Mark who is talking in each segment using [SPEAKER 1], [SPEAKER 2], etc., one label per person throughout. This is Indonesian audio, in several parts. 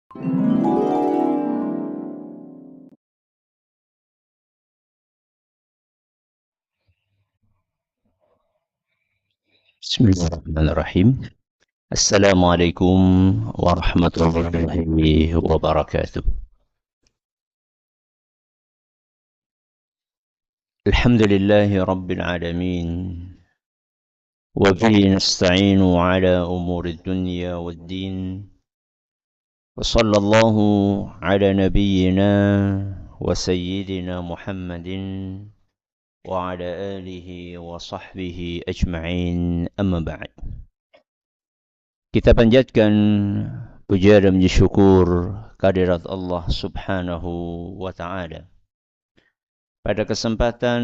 [SPEAKER 1] Bismillahirrahmanirrahim. Assalamualaikum warahmatullahi wabarakatuh. Alhamdulillahi rabbil alamin. Wa bihi nasta'inu ala umuri dunya waddin. Wa sallallahu ala nabiyyina wa sayyidina Muhammadin wa ala alihi wa sahbihi ajma'in, amma ba'd. Kita panjatkan puja dan puji syukur kehadirat Allah Subhanahu wa taala. Pada kesempatan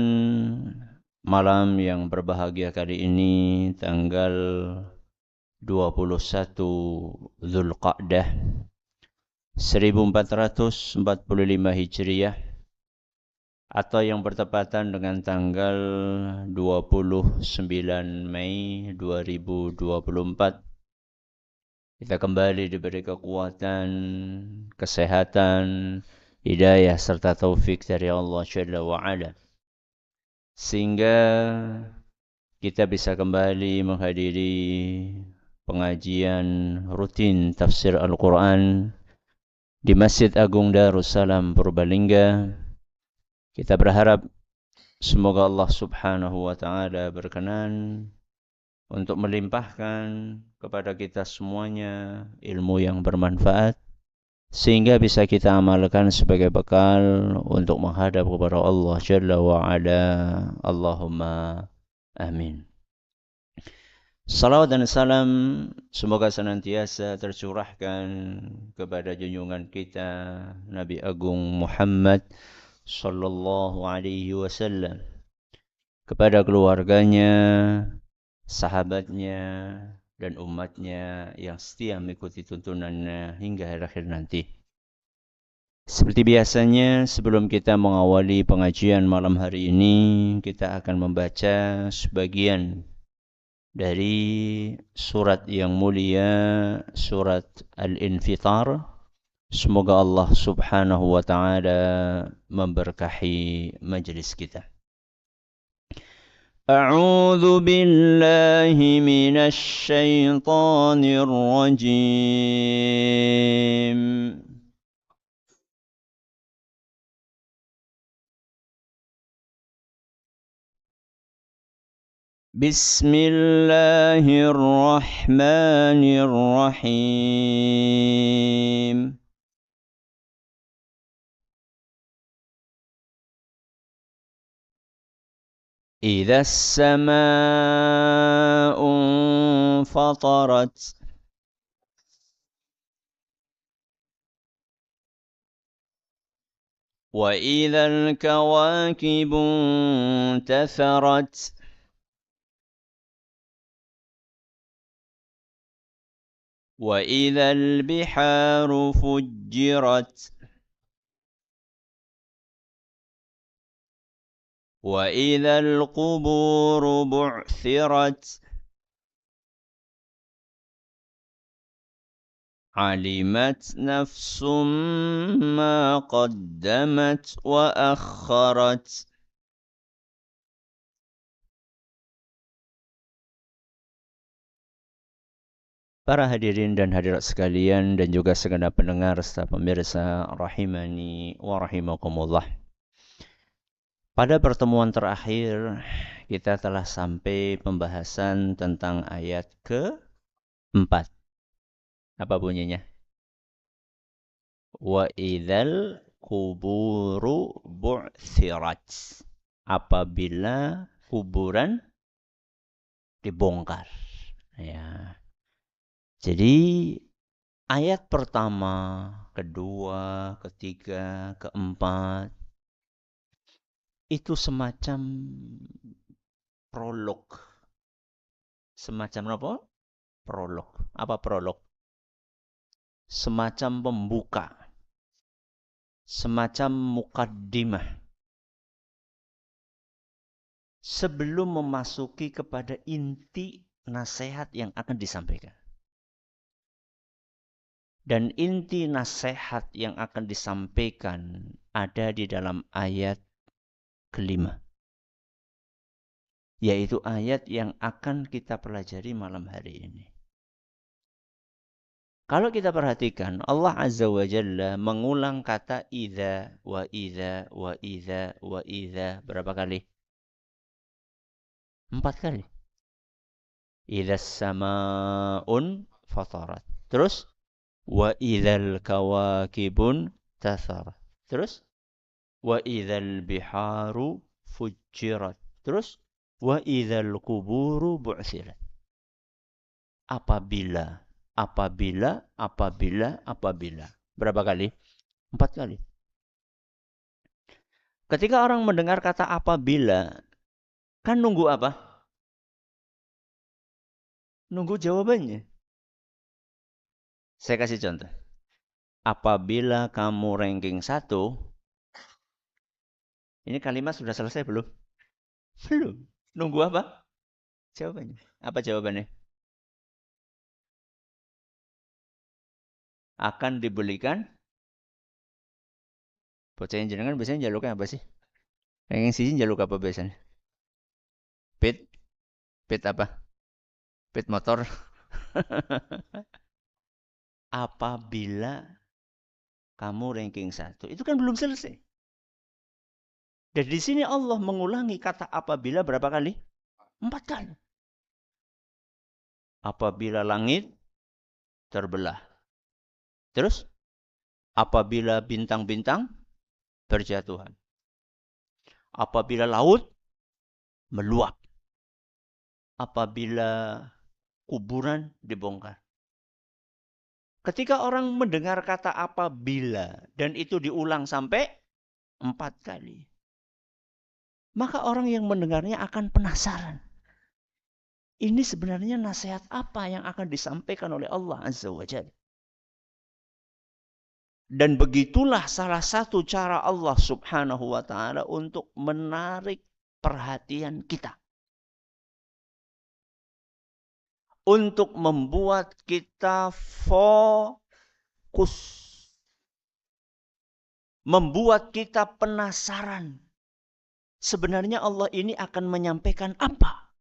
[SPEAKER 1] malam yang berbahagia kali ini, tanggal 21 Zulqa'dah 1445 Hijriah, atau yang bertepatan dengan tanggal 29 Mei 2024, kita kembali diberi kekuatan, kesehatan, hidayah serta taufik dari Allah Jalla wa'ala, sehingga kita bisa kembali menghadiri pengajian rutin tafsir Al-Quran di Masjid Agung Darussalam Purbalingga. Kita berharap semoga Allah Subhanahu wa taala berkenan untuk melimpahkan kepada kita semuanya ilmu yang bermanfaat, sehingga bisa kita amalkan sebagai bekal untuk menghadap kepada Allah Jalla wa'ala. Allahumma amin. Salawat dan salam semoga senantiasa tercurahkan kepada junjungan kita Nabi Agung Muhammad sallallahu alaihi wasallam, kepada keluarganya, sahabatnya, dan umatnya yang setia mengikuti tuntunannya hingga akhir nanti. Seperti biasanya, sebelum kita mengawali pengajian malam hari ini, kita akan membaca sebagian dari surat yang mulia, surat Al-Infitar. Semoga Allah Subhanahu wa taala memberkahi majelis kita. أعوذ بالله من الشيطان الرجيم. بسم الله الرحمن الرحيم. إذا السماء انفطرت وإذا الكواكب انتثرت وإذا البحار فجرت وإذا القبور بعثرت علمت نفس ما قدمت وأخرت. Para hadirin dan hadirat sekalian, dan juga segenap pendengar serta pemirsa rahimani wa rahimakumullah. Pada pertemuan terakhir, kita telah sampai pembahasan tentang ayat ke-4. Apa bunyinya? Wa idzal kuburu bu'thirat. Apabila kuburan dibongkar. Ya. Jadi ayat pertama, kedua, ketiga, keempat itu semacam prolog. Semacam apa? Prolog. Apa prolog? Semacam pembuka. Semacam mukaddimah. Sebelum memasuki kepada inti nasihat yang akan disampaikan. Dan inti nasihat yang akan disampaikan ada di dalam ayat kelima. Yaitu ayat yang akan kita pelajari malam hari ini. Kalau kita perhatikan, Allah Azza wa Jalla mengulang kata idza wa idza wa idza wa idza berapa kali? 4 kali. Idza sama'un fatarat. Terus wa idzal kawakibun tatharat. Terus wa idzal biharu fujirat. Terus wa idzal kuburu bu'tsirat. Apabila. Berapa kali? 4 kali. Ketika orang mendengar kata apabila, kan nunggu apa? Nunggu jawabannya. Saya kasih contoh. Apabila kamu ranking 1, ini kalimat sudah selesai belum? Belum. Nunggu apa? Jawabannya. Apa jawabannya? Akan dibelikan. Bocah yang jenengan biasanya jaluknya apa sih? Ranking sisi jaluk apa biasanya? Pit? Pit apa? Pit motor. Apabila kamu ranking 1. Itu kan belum selesai. Dan di sini Allah mengulangi kata apabila berapa kali? 4 kali. Apabila langit terbelah. Terus? Apabila bintang-bintang berjatuhan. Apabila laut meluap. Apabila kuburan dibongkar. Ketika orang mendengar kata apabila dan itu diulang sampai 4 kali. Maka orang yang mendengarnya akan penasaran. Ini sebenarnya nasihat apa yang akan disampaikan oleh Allah Azza wa Jalla. Dan begitulah salah satu cara Allah Subhanahu wa Ta'ala untuk menarik perhatian kita. Untuk membuat kita fokus. Membuat kita penasaran. Sebenarnya Allah ini akan menyampaikan apa?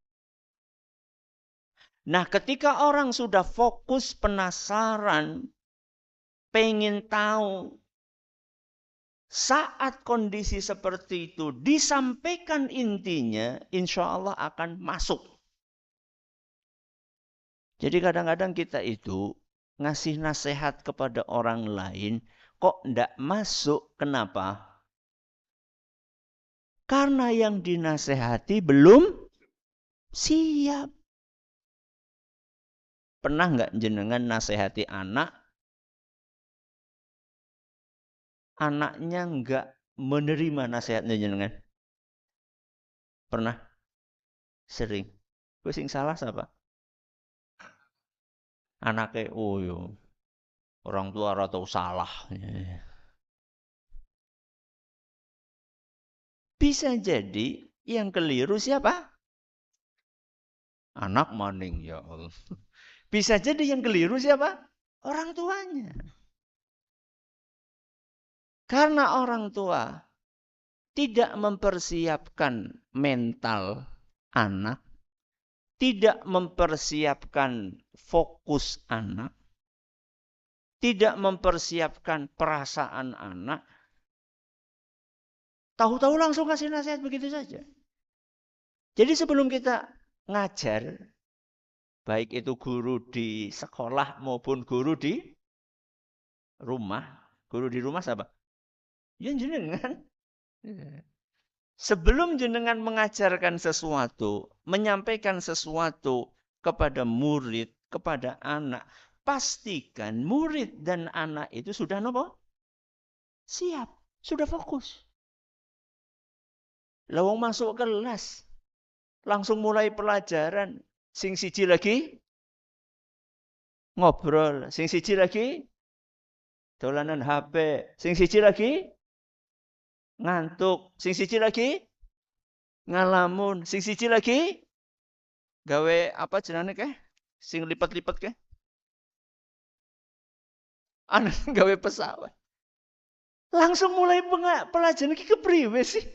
[SPEAKER 1] Nah, ketika orang sudah fokus, penasaran, pengen tahu, saat kondisi seperti itu disampaikan intinya, insya Allah akan masuk. Jadi kadang-kadang kita itu ngasih nasihat kepada orang lain, kok ndak masuk, kenapa? Karena yang dinasehati belum siap. Pernah nggak jenengan nasehati anak, anaknya nggak menerima nasihatnya jenengan? Pernah? Sering. Wes sing salah siapa? Anaknya, oh yo, orang tua ora tahu salah. Bisa jadi yang keliru siapa? Anak maning, ya Allah. Bisa jadi yang keliru siapa? Orang tuanya. Karena orang tua tidak mempersiapkan mental anak, tidak mempersiapkan fokus anak, tidak mempersiapkan perasaan anak, tahu-tahu langsung kasih nasihat begitu saja. Jadi sebelum kita ngajar, baik itu guru di sekolah maupun guru di rumah siapa? Ya jenengan. Sebelum jenengan mengajarkan sesuatu, menyampaikan sesuatu kepada murid, kepada anak, pastikan murid dan anak itu sudah nopo? Siap, sudah fokus. Lawang masuk kelas, langsung mulai pelajaran. Sing siji lagi ngobrol, sing siji lagi dolanan HP, sing siji lagi ngantuk, sing siji lagi ngalamun, sing siji lagi gawe apa jenenge keh? Sing lipat-lipat keh? Anak gawe pesawat. Langsung mulai pelajaran iki kepriwe sih?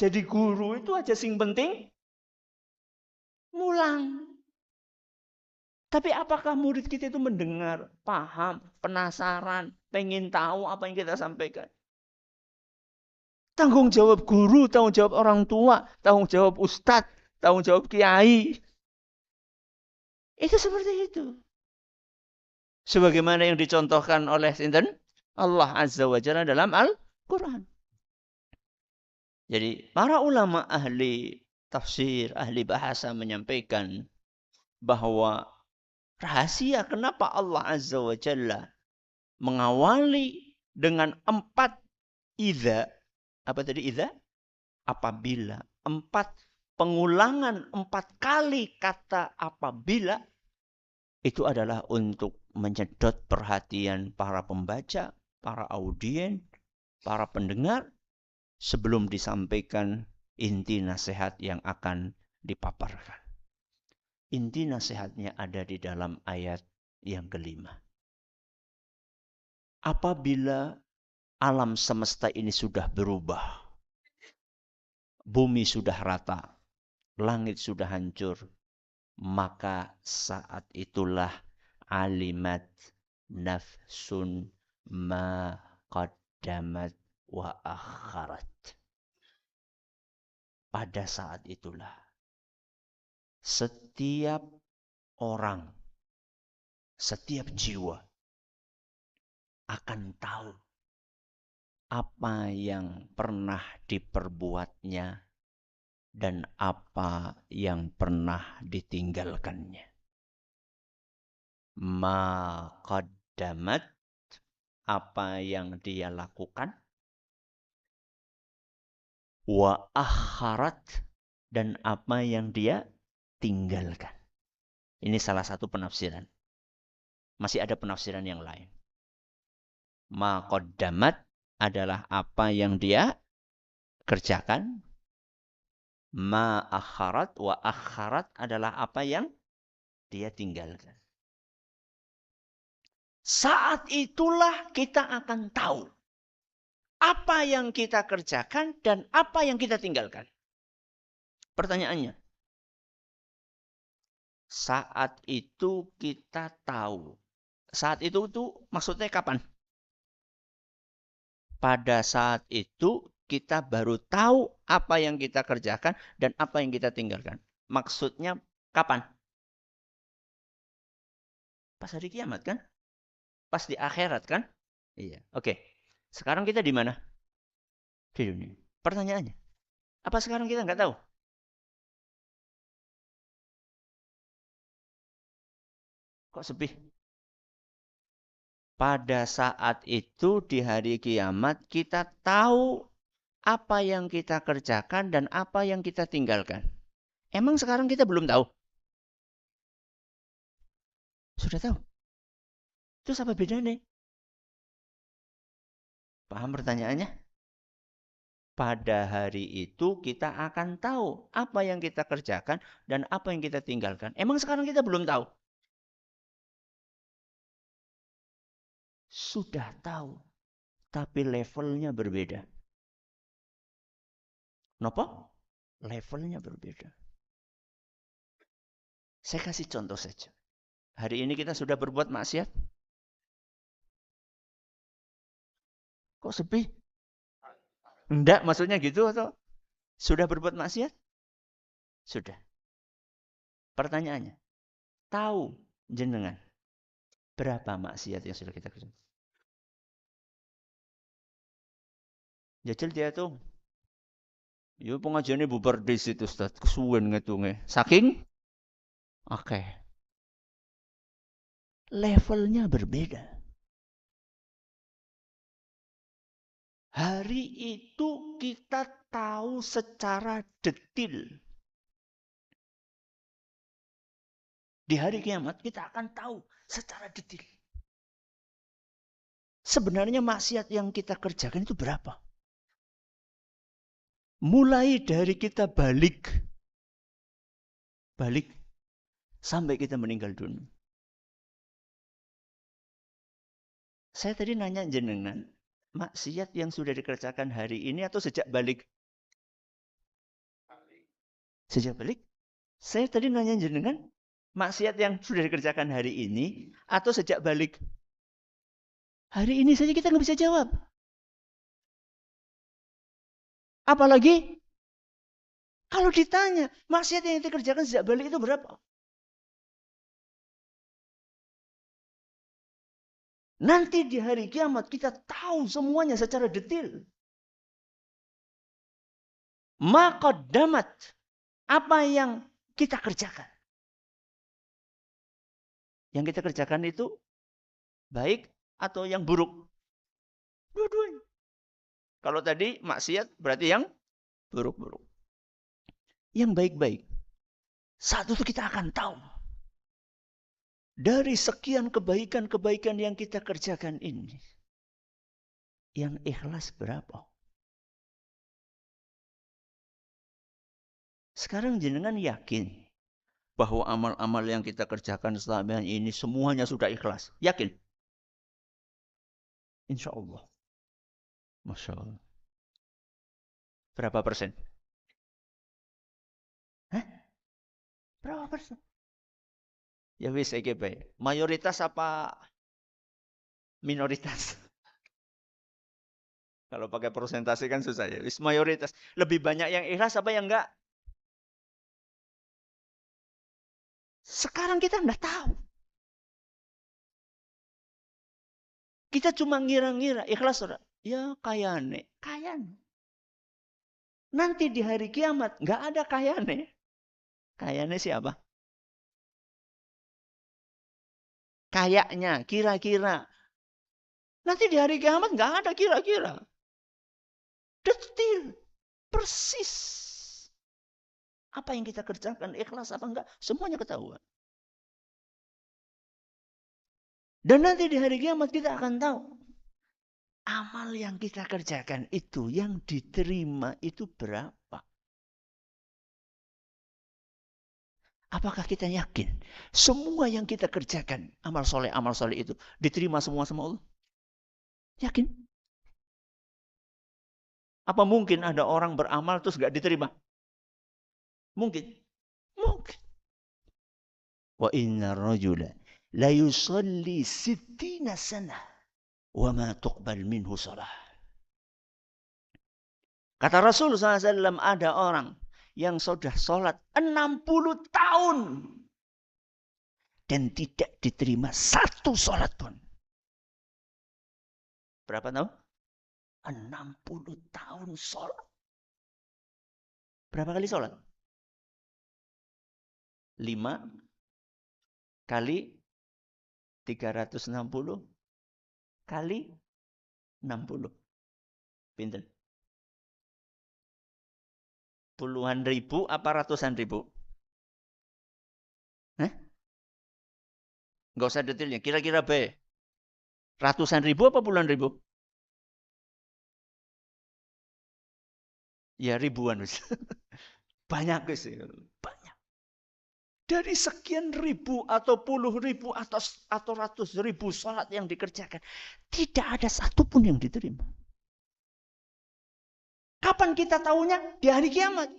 [SPEAKER 1] Jadi guru itu aja sing penting mulang. Tapi apakah murid kita itu mendengar, paham, penasaran, pengen tahu apa yang kita sampaikan? Tanggung jawab guru, tanggung jawab orang tua, tanggung jawab ustadz, tanggung jawab kiai. Itu seperti itu. Sebagaimana yang dicontohkan oleh sinten? Allah Azza wa Jalla dalam Al-Quran. Jadi para ulama ahli tafsir, ahli bahasa menyampaikan bahwa rahasia kenapa Allah Azza wa Jalla mengawali dengan 4 idza. Apa tadi idza? Apabila. 4 pengulangan 4 kali kata apabila itu adalah untuk menyedot perhatian para pembaca, para audien, para pendengar sebelum disampaikan inti nasihat yang akan dipaparkan. Inti nasihatnya ada di dalam ayat yang kelima. Apabila alam semesta ini sudah berubah, bumi sudah rata, langit sudah hancur, maka saat itulah alimat nafsun ma qaddamat wa akharat. Pada saat itulah setiap orang, setiap jiwa akan tahu apa yang pernah diperbuatnya dan apa yang pernah ditinggalkannya. Ma qaddamat, apa yang dia lakukan. Wa akharat, dan apa yang dia tinggalkan. Ini salah satu penafsiran. Masih ada penafsiran yang lain. Ma qaddamat adalah apa yang dia kerjakan. Ma akharat, wa akharat adalah apa yang dia tinggalkan. Saat itulah kita akan tahu apa yang kita kerjakan dan apa yang kita tinggalkan. Pertanyaannya, saat itu kita tahu. Saat itu maksudnya kapan? Pada saat itu kita baru tahu apa yang kita kerjakan dan apa yang kita tinggalkan. Maksudnya kapan? Pas hari kiamat kan? Pas di akhirat kan? Iya. Oke. Sekarang kita di mana? Di dunia. Pertanyaannya, apa sekarang kita nggak tahu? Kok sepi? Pada saat itu di hari kiamat kita tahu apa yang kita kerjakan dan apa yang kita tinggalkan. Emang sekarang kita belum tahu? Sudah tahu. Terus apa bedanya? Paham pertanyaannya? Pada hari itu kita akan tahu apa yang kita kerjakan dan apa yang kita tinggalkan. Emang sekarang kita belum tahu? Sudah tahu, tapi levelnya berbeda. Kenapa? Levelnya berbeda. Saya kasih contoh saja. Hari ini kita sudah berbuat maksiat. Kok sepi? Enggak, maksudnya gitu atau sudah berbuat maksiat? Sudah. Pertanyaannya, tahu jenengan berapa maksiat yang sudah kita kerjakan? Jajal dia tuh. Yo pengajiannya bubar di situ Ustaz. Kesuwen ngitungnya. Saking oke. Levelnya berbeda. Hari itu kita tahu secara detil. Di hari kiamat kita akan tahu secara detil. Sebenarnya maksiat yang kita kerjakan itu berapa? Mulai dari kita balik sampai kita meninggal dunia. Saya tadi nanya jenengan, maksiat yang sudah dikerjakan hari ini atau sejak balik? Sejak balik? Saya tadi nanya jenengan, maksiat yang sudah dikerjakan hari ini atau sejak balik? Hari ini saja kita nggak bisa jawab. Apalagi kalau ditanya, maksiat yang dikerjakan sejak balik itu berapa? Nanti di hari kiamat kita tahu semuanya secara detail. Maqaddamat, apa yang kita kerjakan. Yang kita kerjakan itu baik atau yang buruk? Dua-duanya. Kalau tadi maksiat berarti yang buruk-buruk. Yang baik-baik. Satu itu kita akan tahu. Dari sekian kebaikan-kebaikan yang kita kerjakan ini. Yang ikhlas berapa? Sekarang jenengan yakin bahwa amal-amal yang kita kerjakan selama ini semuanya sudah ikhlas? Yakin? Insya Allah. Masya Allah. Berapa persen? Hah? Berapa persen? Ya wis baik. Mayoritas apa minoritas? Kalau pakai persentase kan susah ya. Wis mayoritas. Lebih banyak yang ikhlas apa yang enggak? Sekarang kita enggak tahu. Kita cuma ngira-ngira ikhlas ora? Ya kayane. Nanti di hari kiamat enggak ada kayane. Kayane siapa? Kayaknya, kira-kira. Nanti di hari kiamat nggak ada kira-kira. Detil. Persis. Apa yang kita kerjakan, ikhlas apa enggak, semuanya ketahuan. Dan nanti di hari kiamat kita akan tahu. Amal yang kita kerjakan itu, yang diterima itu berapa. Apakah kita yakin semua yang kita kerjakan, amal soleh itu diterima semua sama Allah? Yakin? Apa mungkin ada orang beramal terus gak diterima? Mungkin. Mungkin. Wa inna rajula la yusalli 60 sanah wa ma tuqbal minhu salah. Kata Rasul SAW, ada orang yang sudah sholat 60 tahun dan tidak diterima satu sholat pun. Berapa tahun? 60 tahun sholat. Berapa kali sholat? 5 kali 360 kali 60. Pinten? Puluhan ribu apa ratusan ribu? Nggak usah detailnya. Kira-kira B. Ratusan ribu apa puluhan ribu? Ya ribuan. Banyak sih. Banyak. Dari sekian ribu atau puluh ribu atau ratus ribu sholat yang dikerjakan. Tidak ada satupun yang diterima. Kapan kita tahunya? Di hari kiamat.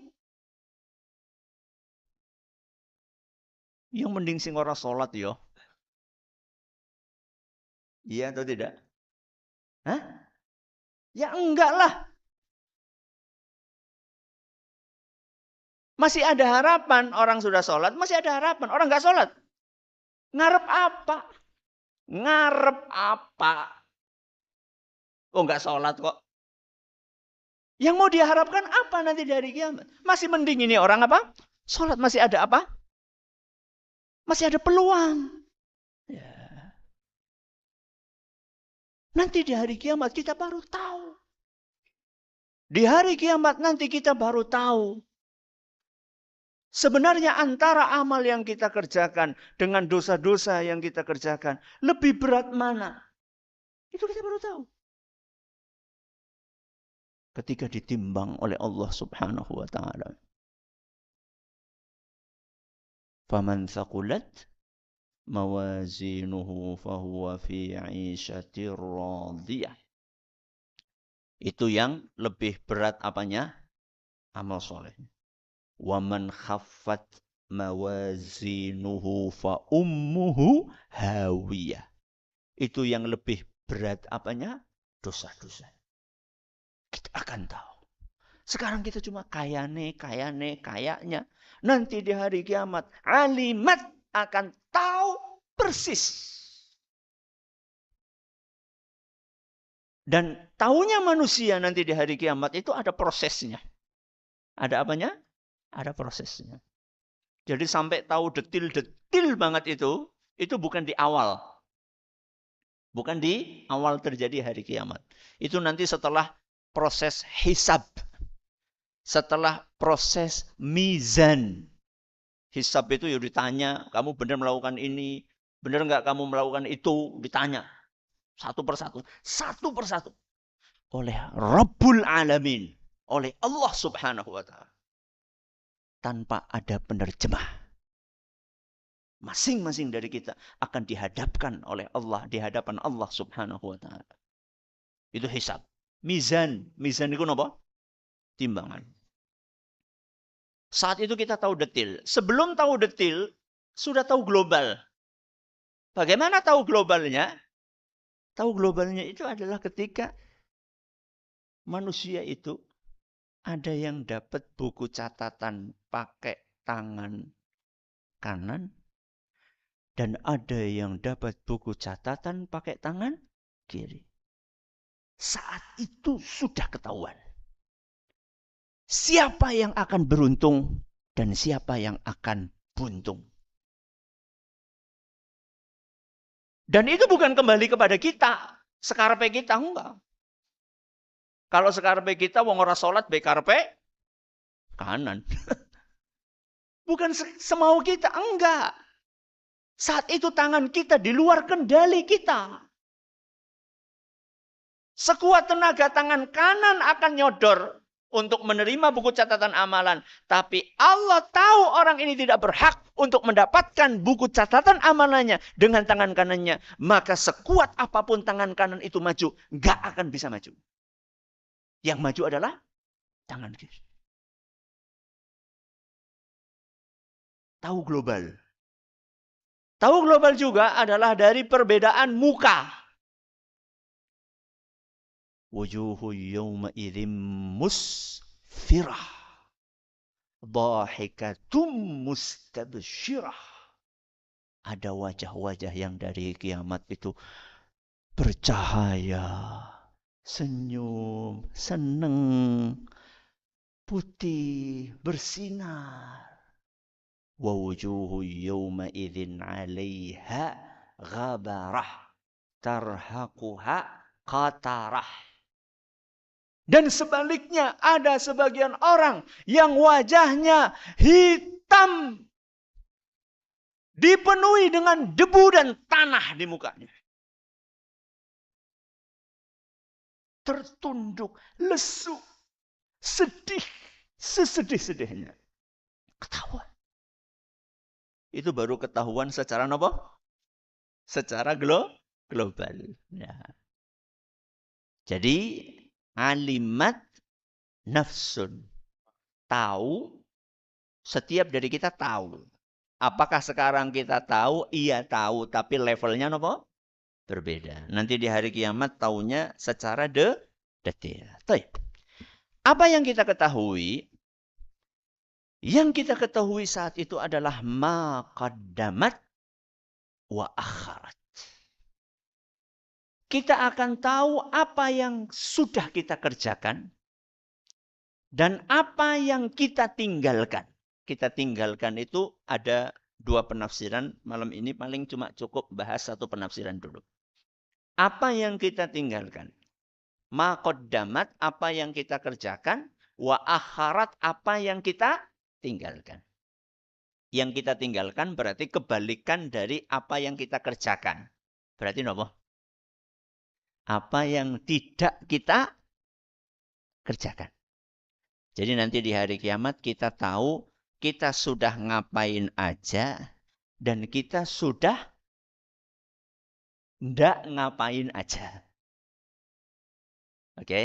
[SPEAKER 1] Yang mending sing ora sholat ya. Iya atau tidak? Hah? Ya enggak lah. Masih ada harapan. Orang sudah sholat, masih ada harapan. Orang enggak sholat. Ngarep apa? Ngarep apa? Oh enggak sholat kok. Yang mau diharapkan apa nanti dari kiamat? Masih mending ini orang apa? Sholat masih ada apa? Masih ada peluang. Ya. Nanti di hari kiamat kita baru tahu. Di hari kiamat nanti kita baru tahu. Sebenarnya antara amal yang kita kerjakan dengan dosa-dosa yang kita kerjakan, lebih berat mana? Itu kita baru tahu. Ketika ditimbang oleh Allah Subhanahu wa taala. Faman thaqulat mawazinuhu fahuwa fi 'ishatir radiyah. Itu yang lebih berat apanya? Amal soleh. Wa man khaffat mawazinuhu fa ummuhu hawiyah. Itu yang lebih berat apanya? Dosa-dosa. Kita akan tahu. Sekarang kita cuma kayaknya. Nanti di hari kiamat, alimat akan tahu persis. Dan taunya manusia nanti di hari kiamat itu ada prosesnya. Ada apanya? Ada prosesnya. Jadi sampai tahu detil-detil banget itu bukan di awal. Bukan di awal terjadi hari kiamat. Itu nanti setelah proses hisab. Setelah proses mizan. Hisab itu ya ditanya, kamu benar melakukan ini, benar nggak kamu melakukan itu, ditanya. Satu persatu. Satu persatu. Oleh Rabbul Alamin. Oleh Allah Subhanahu wa Ta'ala. Tanpa ada penerjemah. Masing-masing dari kita akan dihadapkan oleh Allah. Di hadapan Allah Subhanahu wa Ta'ala. Itu hisab. Mizan. Mizan itu apa? Timbangan. Saat itu kita tahu detil. Sebelum tahu detil, sudah tahu global. Bagaimana tahu globalnya? Tahu globalnya itu adalah ketika manusia itu ada yang dapat buku catatan pakai tangan kanan. Dan ada yang dapat buku catatan pakai tangan kiri. Saat itu sudah ketahuan. Siapa yang akan beruntung dan siapa yang akan buntung. Dan itu bukan kembali kepada kita. Sekarepe kita, enggak. Kalau sekarepe kita, wong ora salat, baik karepe kanan. Bukan semau kita, enggak. Saat itu tangan kita di luar kendali kita. Sekuat tenaga tangan kanan akan nyodor untuk menerima buku catatan amalan. Tapi Allah tahu orang ini tidak berhak untuk mendapatkan buku catatan amalannya dengan tangan kanannya. Maka sekuat apapun tangan kanan itu maju, nggak akan bisa maju. Yang maju adalah tangan kiri. Tahu global. Tahu global juga adalah dari perbedaan muka. Wujuhu yawma idzim musfirah. Dhahikatum mustabsyirah. Ada wajah-wajah yang dari kiamat itu bercahaya, senyum, seneng, putih, bersinar. Wa wujuhu yawma idzin 'alaiha ghabarah tarhaquha qatarah. Dan sebaliknya ada sebagian orang yang wajahnya hitam, dipenuhi dengan debu dan tanah di mukanya. Tertunduk, lesu, sedih, sesedih-sedihnya. Ketahuan. Itu baru ketahuan secara apa? Secara global. Ya. Jadi alimat nafsun. Tahu, setiap dari kita tahu. Apakah sekarang kita tahu? Iya tahu, tapi levelnya apa? Berbeda. Nanti di hari kiamat tahunya secara detail. Apa yang kita ketahui? Yang kita ketahui saat itu adalah ma qaddamat wa akharat. Kita akan tahu apa yang sudah kita kerjakan dan apa yang kita tinggalkan. Kita tinggalkan itu ada dua penafsiran. Malam ini paling cuma cukup bahas satu penafsiran dulu. Apa yang kita tinggalkan? Ma qaddamat, apa yang kita kerjakan. Wa akharat, apa yang kita tinggalkan. Yang kita tinggalkan berarti kebalikan dari apa yang kita kerjakan. Berarti apa? Apa yang tidak kita kerjakan. Jadi nanti di hari kiamat kita tahu kita sudah ngapain aja dan kita sudah ndak ngapain aja. Oke,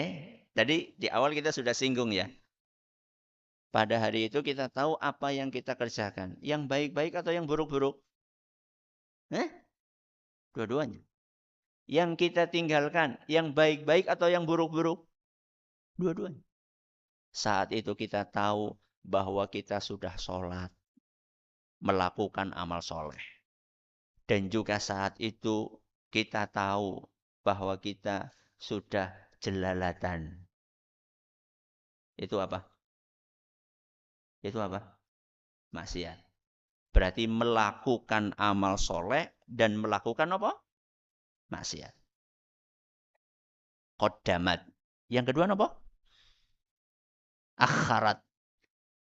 [SPEAKER 1] tadi di awal kita sudah singgung ya. Pada hari itu kita tahu apa yang kita kerjakan. Yang baik-baik atau yang buruk-buruk? Dua-duanya. Yang kita tinggalkan, yang baik-baik atau yang buruk-buruk? Dua-duanya. Saat itu kita tahu bahwa kita sudah sholat, melakukan amal soleh. Dan juga saat itu kita tahu bahwa kita sudah jelalatan. Itu apa? Itu apa? Maksiat. Berarti melakukan amal soleh dan melakukan apa? Maksiat. Qaddamat. Yang kedua apa? Akharat.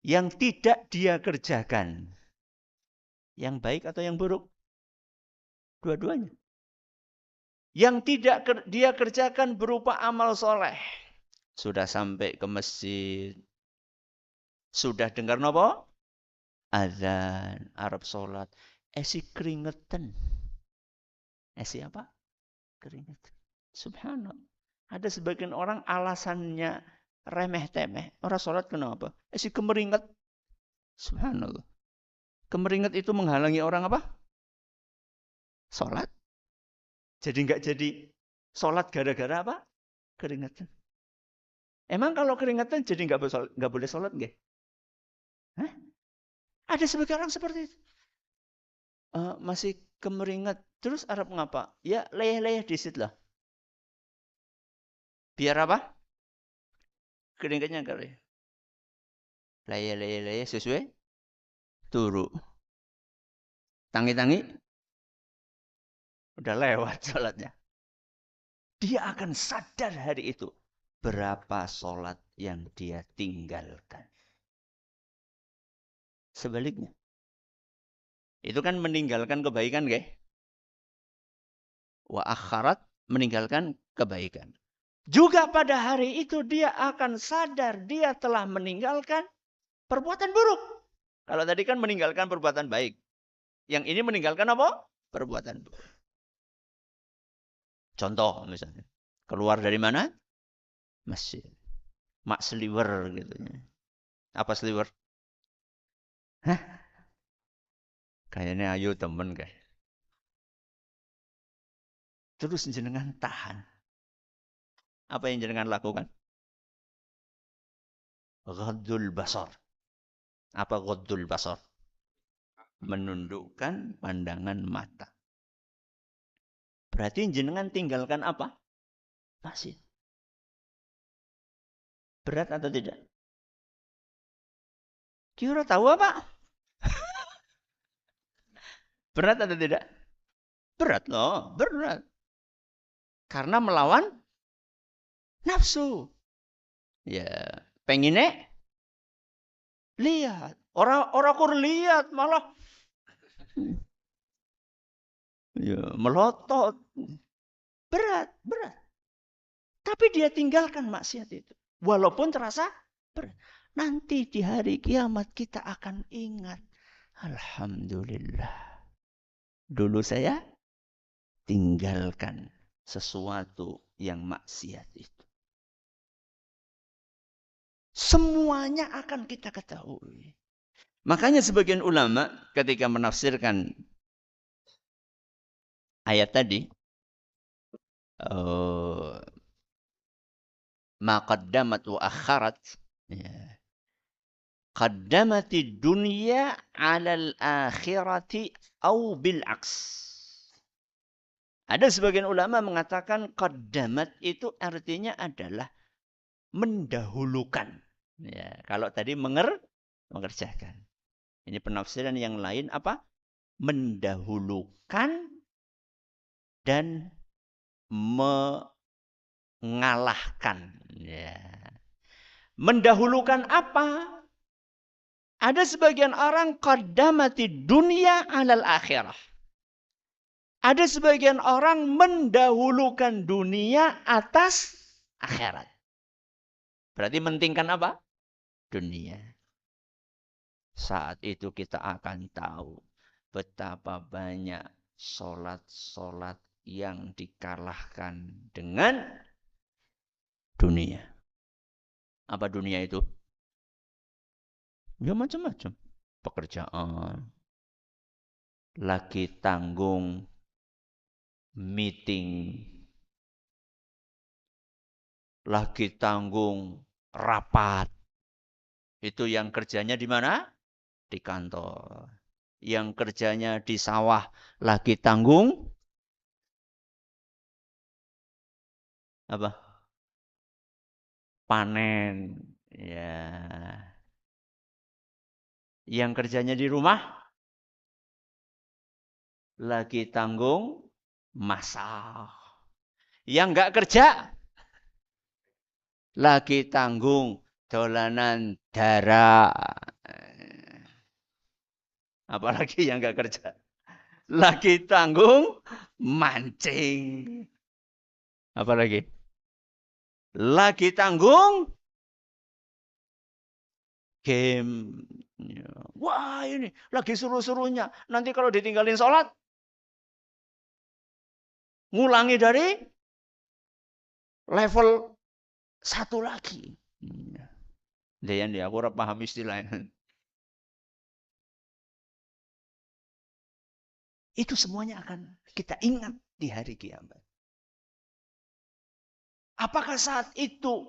[SPEAKER 1] Yang tidak dia kerjakan. Yang baik atau yang buruk? Dua-duanya. Yang tidak dia kerjakan berupa amal soleh. Sudah sampai ke masjid. Sudah dengar apa? Azan, Arab sholat. Esi keringetan. Esi apa? Keringetan. Subhanallah. Ada sebagian orang alasannya remeh-temeh. Orang sholat kenapa? Esi kemeringet. Subhanallah. Kemeringet itu menghalangi orang apa? Sholat. Jadi nggak jadi sholat gara-gara apa? Keringetan. Emang kalau keringetan jadi nggak boleh sholat nggak? Hah? Ada sebagian orang seperti itu. Masih kemeringet. Terus Arab ngapa? Ya leyeh-leyeh disit lah. Biar apa? Keringetnya kali. Leyeh-leyeh sesuai turu. Tangi-tangi. Udah lewat sholatnya. Dia akan sadar hari itu. Berapa sholat yang dia tinggalkan. Sebaliknya. Itu kan meninggalkan kebaikan, guys. Wa akharat meninggalkan kebaikan. Juga pada hari itu dia akan sadar dia telah meninggalkan perbuatan buruk. Kalau tadi kan meninggalkan perbuatan baik. Yang ini meninggalkan apa? Perbuatan buruk. Contoh misalnya. Keluar dari mana? Masjid. Mak sliwer gitu. Apa sliwer? Hah? Kayaknya ayo temen guys. Terus jenengan tahan. Apa yang jenengan lakukan? Ghaddul basar. Apa ghaddul basar? Menundukkan pandangan mata. Berarti jenengan tinggalkan apa? Maksiat. Berat atau tidak? Kira tahu apa? Berat atau tidak? Berat loh, berat. Karena melawan nafsu. Ya, pengennya lihat. Orang kur lihat malah ya, melotot. Berat. Tapi dia tinggalkan maksiat itu. Walaupun terasa berat. Nanti di hari kiamat kita akan ingat. Alhamdulillah. Dulu saya tinggalkan sesuatu yang maksiat itu. Semuanya akan kita ketahui. Makanya sebagian ulama ketika menafsirkan ayat tadi, ma qaddamat wa akharat, ya. Qaddamati dunya 'alal akhirati au bil aks. Ada sebagian ulama mengatakan qaddamat itu artinya adalah mendahulukan. Ya, kalau tadi mengerjakan. Ini penafsiran yang lain apa? Mendahulukan dan mengalahkan. Ya. Mendahulukan apa? Ada sebagian orang qaddamati dunia 'alal akhirah. Ada sebagian orang mendahulukan dunia atas akhirat. Berarti mentingkan apa? Dunia. Saat itu kita akan tahu betapa banyak sholat-sholat yang dikalahkan dengan dunia. Apa dunia itu? Ya macam-macam. Pekerjaan, lagi tanggung meeting, lagi tanggung rapat. Itu yang kerjanya di mana? Di kantor. Yang kerjanya di sawah lagi tanggung apa? Panen. Ya. Yang kerjanya di rumah lagi tanggung masak. Yang enggak kerja lagi tanggung dolanan darah. Apalagi yang enggak kerja. Lagi tanggung mancing. Apalagi? Lagi tanggung game. Wah ini lagi seru-serunya. Nanti kalau ditinggalin sholat, ngulangi dari level 1 lagi. Dia aku ora paham istilahnya. Itu semuanya akan kita ingat di hari kiamat. Apakah saat itu,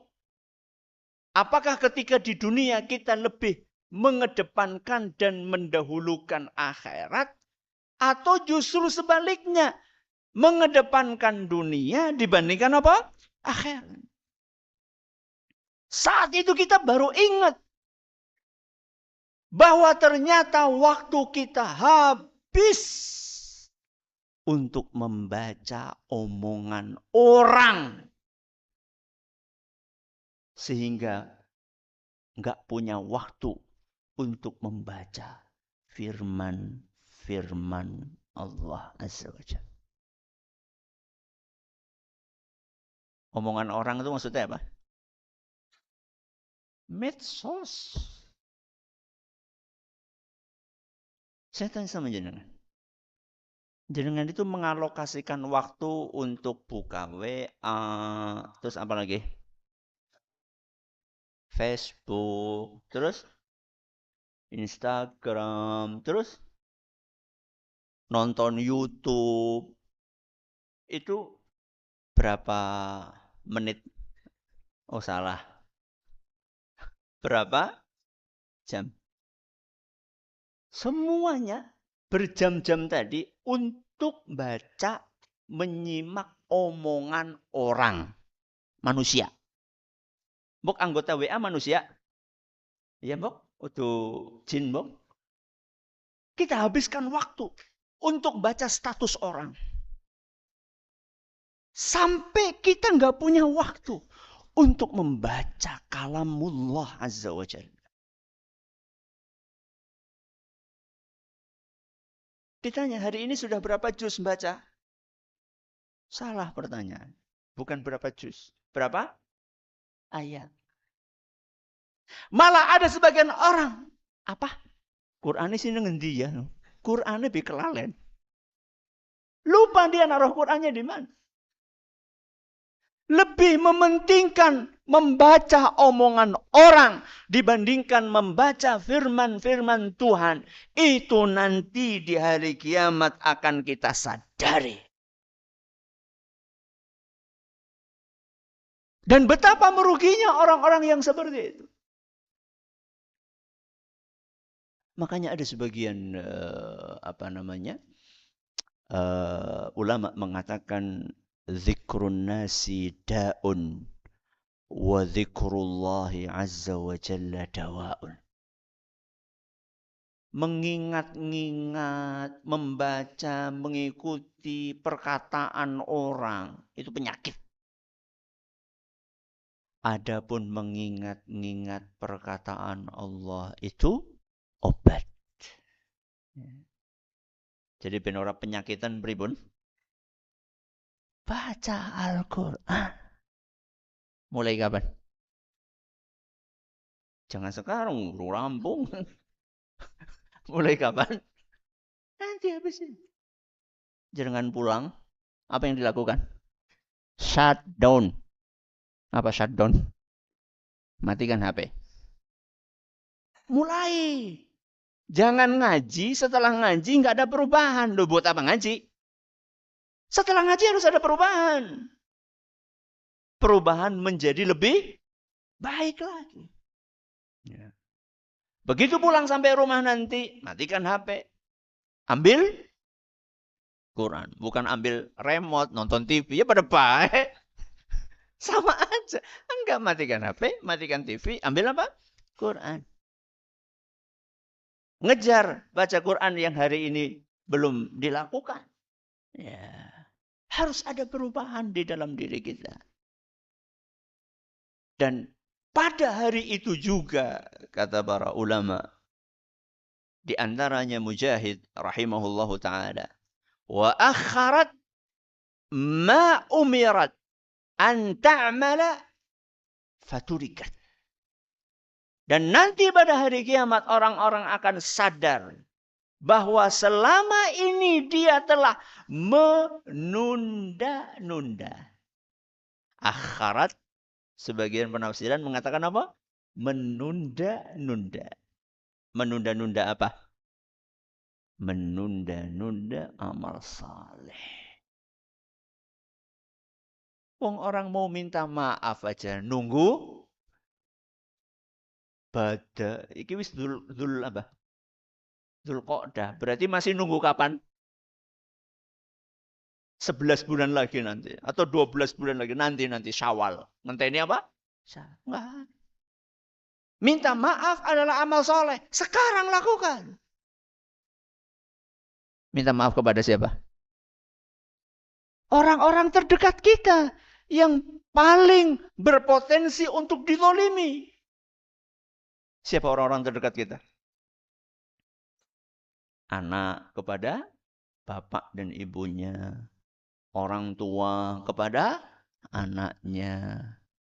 [SPEAKER 1] apakah ketika di dunia kita lebih mengedepankan dan mendahulukan akhirat, atau justru sebaliknya, mengedepankan dunia dibandingkan apa? Akhirat. Saat itu kita baru ingat bahwa ternyata waktu kita habis untuk membaca omongan orang. Sehingga nggak punya waktu untuk membaca firman Allah Azza wa Jalla. Omongan orang itu maksudnya apa? Medsos. Saya tanya sama jenengan. Jenengan itu mengalokasikan waktu untuk buka WA, terus apa lagi? Facebook, terus Instagram, terus nonton YouTube. Itu berapa menit? Oh salah. Berapa jam? Semuanya berjam-jam tadi untuk baca, menyimak omongan orang. Manusia. Mbok anggota WA manusia? Iya mbok? Untuk jin mbok? Kita habiskan waktu untuk baca status orang. Sampai kita nggak punya waktu untuk membaca kalamullah Azza wa Jalla. Ditanya, hari ini sudah berapa juz membaca? Salah pertanyaan. Bukan berapa juz. Berapa? Ayat. Malah ada sebagian orang. Apa? Qurannya sini ngendi ya? Qurannya bikelalen. Lupa dia naruh Qurannya di mana. Lebih mementingkan membaca omongan orang dibandingkan membaca firman-firman Tuhan. Itu nanti di hari kiamat akan kita sadari. Dan betapa meruginya orang-orang yang seperti itu. Makanya ada sebagian ulama mengatakan zikrun nasi da'un wa zikrullahi azza wa jalla dawa'un. Mengingat-ingat, membaca, mengikuti perkataan orang itu penyakit. Adapun mengingat-ingat perkataan Allah itu obat. Jadi ben ora penyakitan pripun? Baca Al-Quran. Mulai kapan? Jangan sekarang, rampung. Mulai kapan? Nanti habis ini. Jangan pulang Apa yang dilakukan? Shutdown. Apa shutdown? Matikan HP. Mulai. Jangan ngaji, setelah ngaji nggak ada perubahan. Loh, buat apa ngaji? Setelah ngaji harus ada perubahan. Perubahan menjadi lebih baik lagi. Ya. Begitu pulang sampai rumah nanti, matikan HP. Ambil Quran. Bukan ambil remote, nonton TV. Ya pada baik. Sama aja. Enggak, matikan HP, matikan TV. Ambil apa? Quran. Ngejar baca Quran yang hari ini belum dilakukan. Ya. Harus ada perubahan di dalam diri kita. Dan pada hari itu juga, kata para ulama, di antaranya Mujahid rahimahullahu ta'ala, wa akharat ma umirat an ta'mala faturikat. Dan nanti pada hari kiamat orang-orang akan sadar bahwa selama ini dia telah menunda-nunda. Akharat, sebagian penafsiran mengatakan apa? Menunda-nunda. Menunda-nunda apa? Menunda-nunda amal saleh. Wong orang mau minta maaf aja nunggu bada. Iki wis dul apa? Dzulqa'dah. Berarti masih nunggu kapan? 11 bulan lagi nanti. Atau 12 bulan lagi. Nanti Syawal. Ngenteni apa? Enggak. Minta maaf adalah amal soleh. Sekarang lakukan. Minta maaf kepada siapa? Orang-orang terdekat kita. Yang paling berpotensi untuk ditolimi. Siapa orang-orang terdekat kita? Anak kepada bapak dan ibunya. Orang tua kepada anaknya.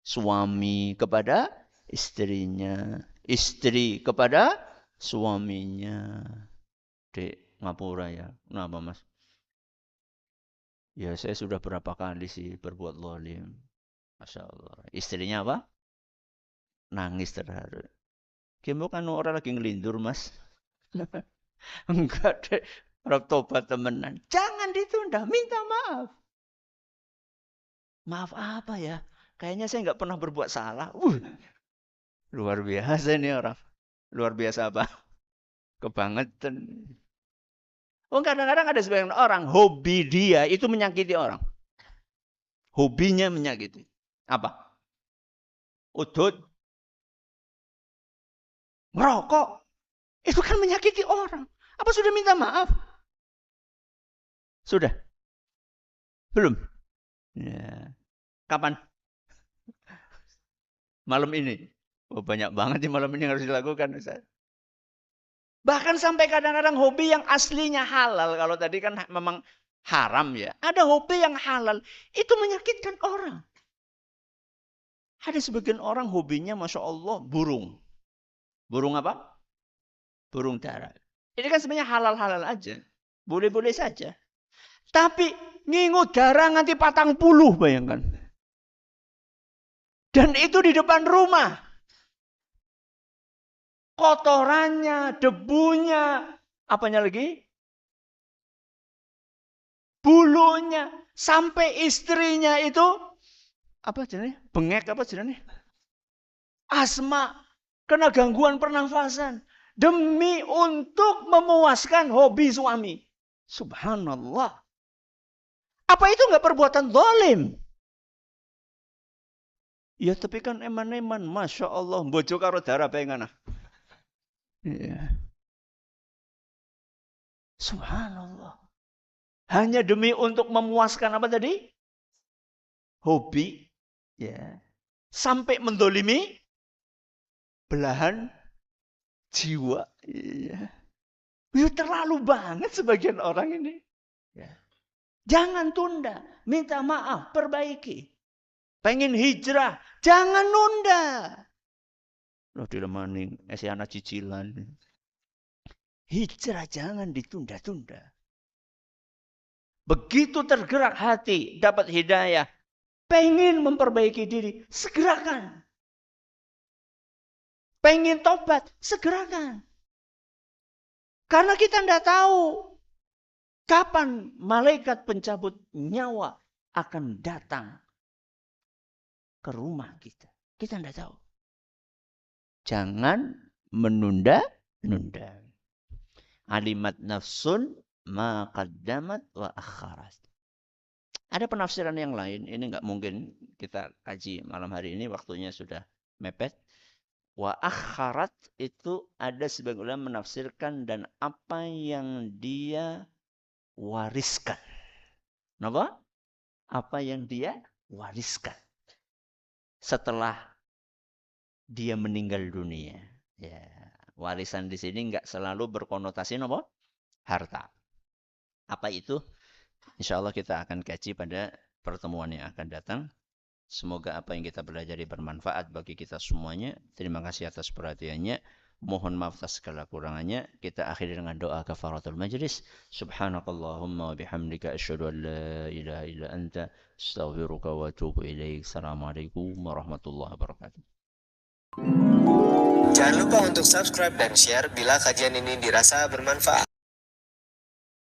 [SPEAKER 1] Suami kepada istrinya. Istri kepada suaminya. Dek, ngapura ya. Kenapa mas? Ya saya sudah berapa kali sih berbuat zalim. Masya Allah. Istrinya apa? Nangis terharu. Kamu kan orang lagi ngelindur mas. Enggak deh. Orang tobat temenan. Jangan ditunda. Minta maaf. Maaf apa ya? Kayaknya saya nggak pernah berbuat salah. Luar biasa ini orang. Luar biasa apa? Kebangetan. Oh, kadang-kadang ada sebagian orang, hobi dia itu menyakiti orang. Hobinya menyakiti. Apa? Udut. Ngerokok. Itu kan menyakiti orang. Apa sudah minta maaf? Sudah? Belum? Ya. Kapan? Malam ini. Oh, banyak banget di malam ini yang harus dilakukan. Ustaz. Bahkan sampai kadang-kadang hobi yang aslinya halal. Kalau tadi kan memang haram ya. Ada hobi yang halal. Itu menyakitkan orang. Ada sebagian orang hobinya Masya Allah burung. Burung apa? Burung dara. Ini kan sebenarnya halal-halal aja. Boleh-boleh saja. Tapi ngingu darah nganti 40 bayangkan. Dan itu di depan rumah. Kotorannya, debunya, apanya lagi? Bulunya. Sampai istrinya itu, apa jenisnya? Bengek apa jenisnya? Asma. Kena gangguan pernafasan. Demi untuk memuaskan hobi suami. Subhanallah. Apa itu nggak perbuatan zalim? Ya tapi kan eman-eman. Masya Allah. Bojo karo darah pengen. Ya. Subhanallah. Hanya demi untuk memuaskan apa tadi? Hobi. Ya. Sampai mendolimi belahan jiwa. Ya. Ya terlalu banget sebagian orang ini. Ya. Jangan tunda. Minta maaf. Perbaiki. Pengen hijrah. Jangan nunda. Loh dilemanin. Anak cicilan. Hijrah jangan ditunda-tunda. Begitu tergerak hati, dapat hidayah, pengen memperbaiki diri, segerakan. Pengen tobat, segerakan. Karena kita tidak tahu kapan malaikat pencabut nyawa akan datang ke rumah kita. Kita tidak tahu. Jangan menunda-nunda. Alimat nafsun ma qaddamat wa akharat. Ada penafsiran yang lain. Ini nggak mungkin kita kaji malam hari ini. Waktunya sudah mepet. Wa akharat itu ada sebagian ulama menafsirkan dan apa yang dia wariskan. Kenapa? Apa yang dia wariskan setelah dia meninggal dunia. Ya, warisan di sini nggak selalu berkonotasi apa? Harta. Apa itu? Insya Allah kita akan kaji pada pertemuan yang akan datang. Semoga apa yang kita pelajari bermanfaat bagi kita semuanya. Terima kasih atas perhatiannya. Mohon maaf atas segala kurangannya. Kita akhiri dengan doa kafaratul majlis. Subhanakallahumma wa bihamdika asyhadu an la ilaha illa anta astaghfiruka wa atubu ilaik. Assalamualaikum warahmatullahi wabarakatuh.
[SPEAKER 2] Jangan lupa untuk subscribe dan share bila kajian ini dirasa bermanfaat.